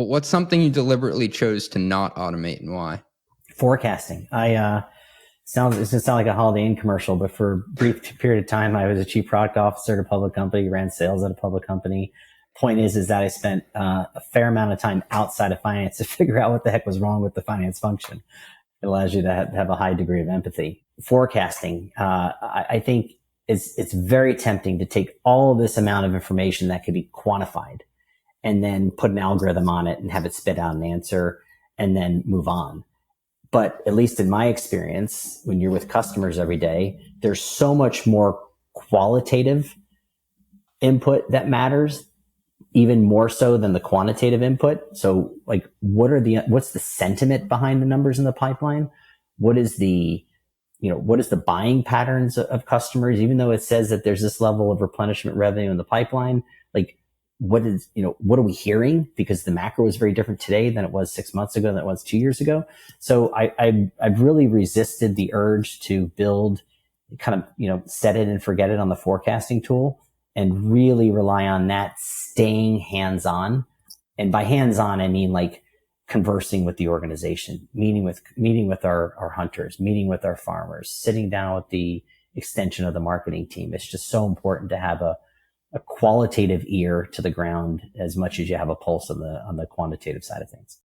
What's something you deliberately chose to not automate, and why? Forecasting. It's going to sound like a Holiday Inn commercial, but for a brief period of time, I was a chief product officer at a public company, ran sales at a public company. Point is that I spent a fair amount of time outside of finance to figure out what the heck was wrong with the finance function. It allows you to have a high degree of empathy. Forecasting, I think it's very tempting to take all of this amount of information that could be quantified and then put an algorithm on it and have it spit out an answer and then move on. But at least in my experience, when you're with customers every day, there's so much more qualitative input that matters, even more so than the quantitative input. So like, what's the sentiment behind the numbers in the pipeline? What is the buying patterns of customers? Even though it says that there's this level of replenishment revenue in the pipeline, like, what are we hearing? Because the macro is very different today than it was 6 months ago, than it was 2 years ago. So I've really resisted the urge to build kind of, set it and forget it on the forecasting tool and really rely on that staying hands-on. And by hands-on, I mean like conversing with the organization, meeting with our hunters, meeting with our farmers, sitting down with the extension of the marketing team. It's just so important to have a qualitative ear to the ground as much as you have a pulse on the quantitative side of things.